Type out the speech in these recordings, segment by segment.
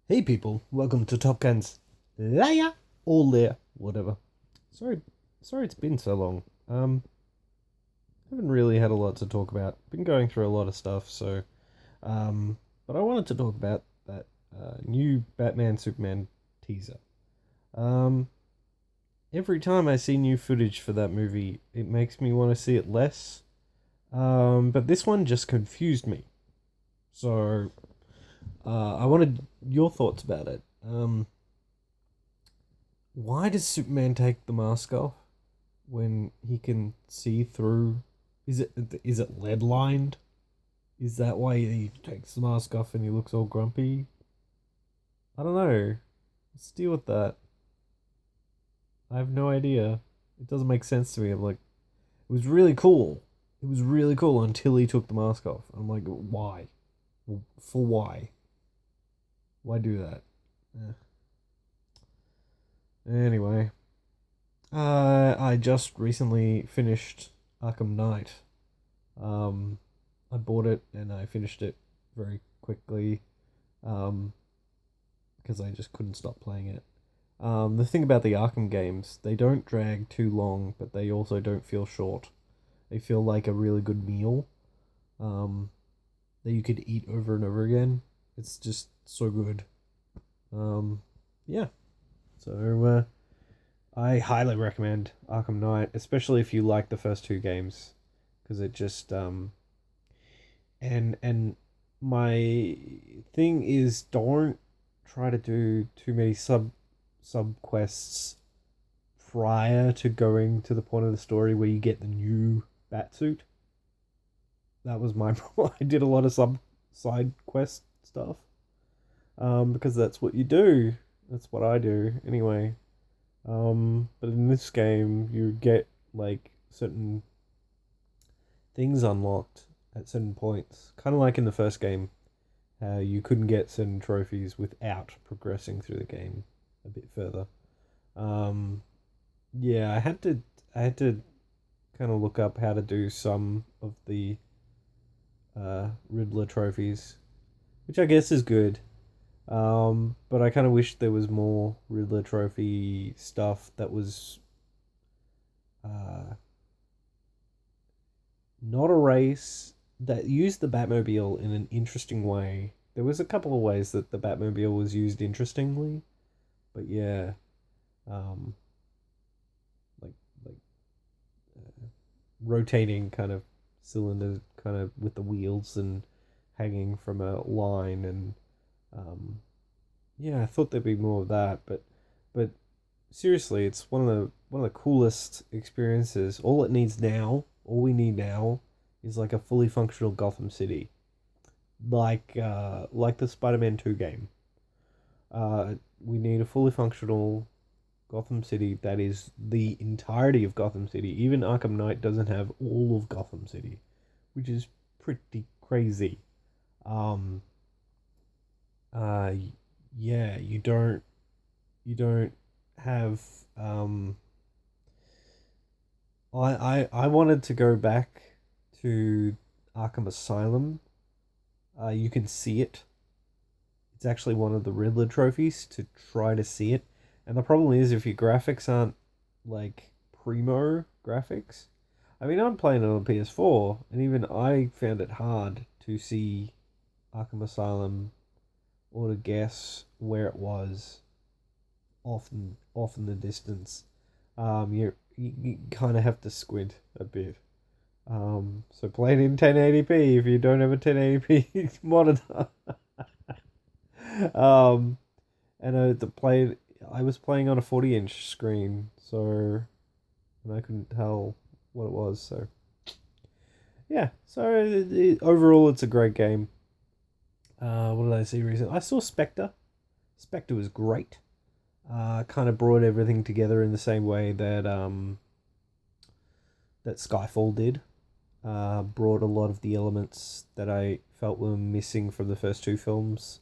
Hey people, welcome to Top Gun's Liar or Lair, whatever. Sorry, sorry it's been so long. Haven't really had a lot to talk about. Been going through a lot of stuff, um, but I wanted to talk about that new Batman Superman teaser. Um, every time I see new footage for that movie, it makes me want to see it less. But this one just confused me. So, I wanted your thoughts about it. Why does Superman take the mask off when he can see through? Is it lead lined? Is that why he takes the mask off and he looks all grumpy? I don't know. Let's deal with that. I have no idea. It doesn't make sense to me. I'm like, it was really cool. It was really cool until he took the mask off. I'm like, why? For why? Why do that? Eh. Anyway, I just recently finished Arkham Knight. Um, I bought it and I finished it very quickly um, because I just couldn't stop playing it. The thing about the Arkham games, they don't drag too long, but they also don't feel short. They feel like a really good meal um, that you could eat over and over again. It's just so good. Um, yeah, so I highly recommend Arkham Knight, especially if you like the first two games, because it just and my thing is don't try to do too many sub quests prior to going to the point of the story where you get the new Batsuit. That was my problem. I did a lot of side quest stuff. Because that's what you do. That's what I do anyway. But in this game you get like certain things unlocked at certain points. Kind of like in the first game, how you couldn't get certain trophies without progressing through the game a bit further. Um, yeah, I had to kind of look up how to do some of the Riddler trophies, which I guess is good. But I kind of wish there was more Riddler trophy stuff that was uh, not a race that used the Batmobile in an interesting way. There was a couple of ways that the Batmobile was used interestingly, but yeah, um, like like rotating kind of cylinder, kind of with the wheels and hanging from a line, and um, yeah, I thought there'd be more of that, but seriously, it's one of the coolest experiences. All we need now, is like a fully functional Gotham City, like the Spider-Man 2 game. We need a fully functional Gotham City that is the entirety of Gotham City. Even Arkham Knight doesn't have all of Gotham City, which is pretty crazy. Um, uh, yeah, you don't have um. I wanted to go back to Arkham Asylum. You can see it. It's actually one of the Riddler trophies to try to see it. And the problem is if your graphics aren't like primo graphics. I mean, I'm playing it on PS4, and even I found it hard to see Arkham Asylum or to guess where it was off in the distance. You kind of have to squint a bit. So playing in 1080p if you don't have a 1080p monitor. Um, and I was playing on a 40-inch screen, so and I couldn't tell what it was. So yeah, so overall, it's a great game. What did I see recently? I saw Spectre. Spectre was great. Kind of brought everything together in the same way that Skyfall did. Brought a lot of the elements that I felt were missing from the first two films,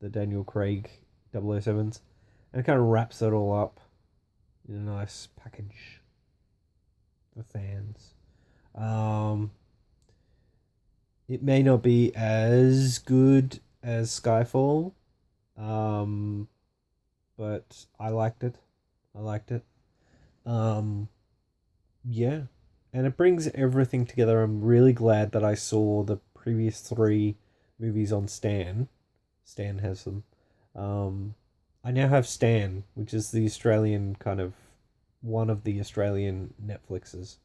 the Daniel Craig 007s, and it kind of wraps it all up in a nice package for fans. Um, it may not be as good as Skyfall, Um, but I liked it. I liked it. Um, yeah, and it brings everything together. I'm really glad that I saw the previous three movies on Stan. Stan has them. Um, I now have Stan, which is the Australian kind of one of the Australian Netflixes.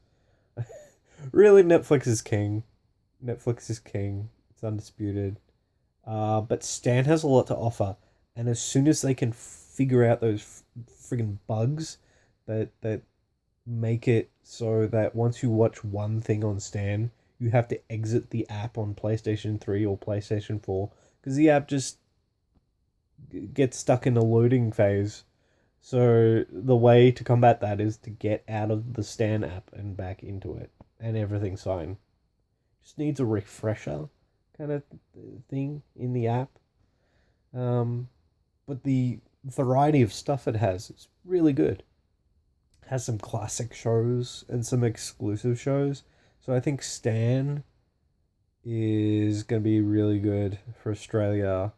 Really, Netflix is king. Netflix is king. It's undisputed. But Stan has a lot to offer, and as soon as they can figure out those friggin' bugs that make it so that once you watch one thing on Stan, you have to exit the app on PlayStation 3 or PlayStation 4 because the app just gets stuck in a loading phase. So the way to combat that is to get out of the Stan app and back into it, and everything's fine. Just needs a refresher kind of thing in the app. Um, but the variety of stuff it has is really good. It has some classic shows and some exclusive shows. So I think Stan is going to be really good for Australia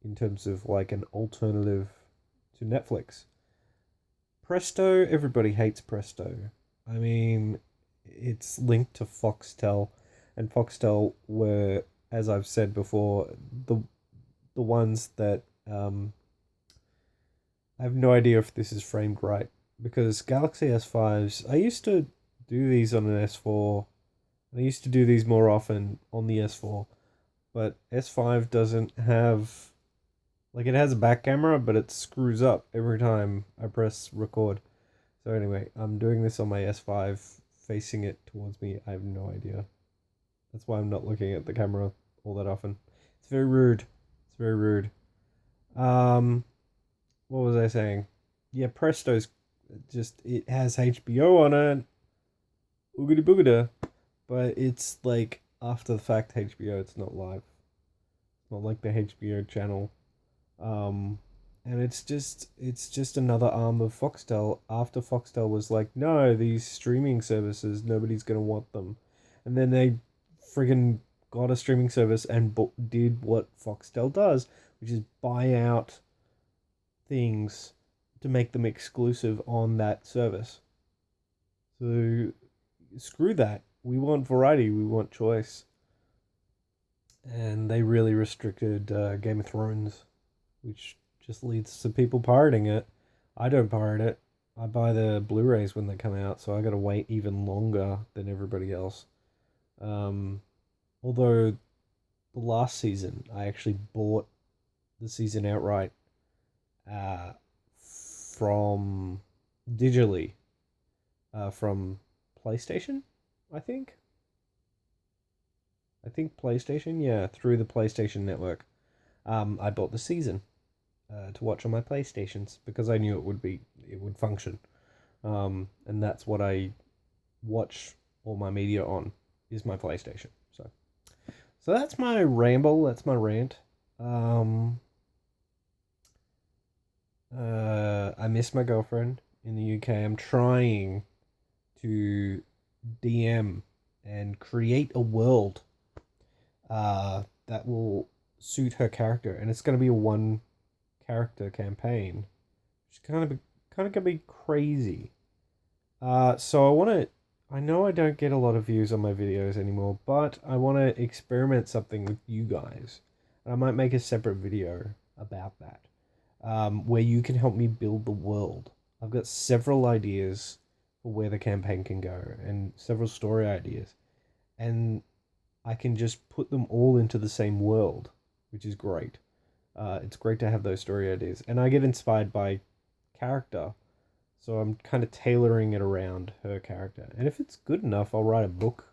in terms of like an alternative to Netflix. Presto, everybody hates Presto. I mean, it's linked to Foxtel, and Foxtel were, as I've said before, the ones that I have no idea if this is framed right because Galaxy S5s. I used to do these on an S4. I used to do these more often on the S4, but S5 doesn't have like it has a back camera, but it screws up every time I press record. So anyway, I'm doing this on my S5 facing it towards me. I have no idea. That's why I'm not looking at the camera all that often. It's very rude. It's very rude. Um, what was I saying? Yeah, Presto's just it has HBO on it. Oogity boogada. But it's like after the fact HBO, it's not live. It's not like the HBO channel. Um and it's just another arm of Foxtel after Foxtel was like, no, these streaming services, nobody's gonna want them. And then they friggin' got a streaming service and did what Foxtel does, which is buy out things to make them exclusive on that service. So screw that. We want variety. We want choice. And they really restricted Game of Thrones, which just leads to people pirating it. I don't pirate it. I buy the Blu-rays when they come out, so I gotta wait even longer than everybody else. Um, although the last season, I actually bought the season outright uh, from digitally from PlayStation, I think. I think PlayStation, yeah, through the PlayStation Network. I bought the season to watch on my PlayStations because I knew it would function. And that's what I watch all my media on is my PlayStation. So that's my ramble. That's my rant. Um, I miss my girlfriend in the UK. I'm trying to DM and create a world that will suit her character, and it's going to be a one character campaign. It's kind of gonna be crazy. So I want to. I know I don't get a lot of views on my videos anymore, but I want to experiment something with you guys, and I might make a separate video about that, where you can help me build the world. I've got several ideas for where the campaign can go, and several story ideas, and I can just put them all into the same world, which is great. It's great to have those story ideas, and I get inspired by character, so I'm kind of tailoring it around her character. And if it's good enough, I'll write a book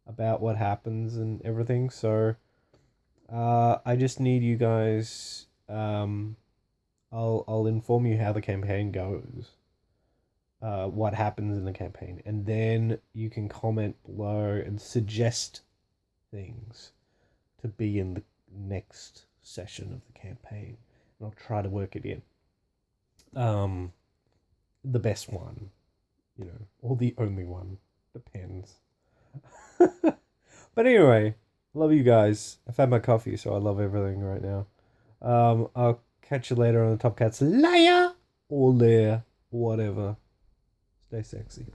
about what happens and everything. So I just need you guys. I'll inform you how the campaign goes, what happens in the campaign, and then you can comment below and suggest things to be in the next session of the campaign, and I'll try to work it in. The best one, or the only one, depends. But anyway, love you guys. I've had my coffee, so I love everything right now. I'll catch you later on the Top Cats. Liar or lair, whatever. Stay sexy.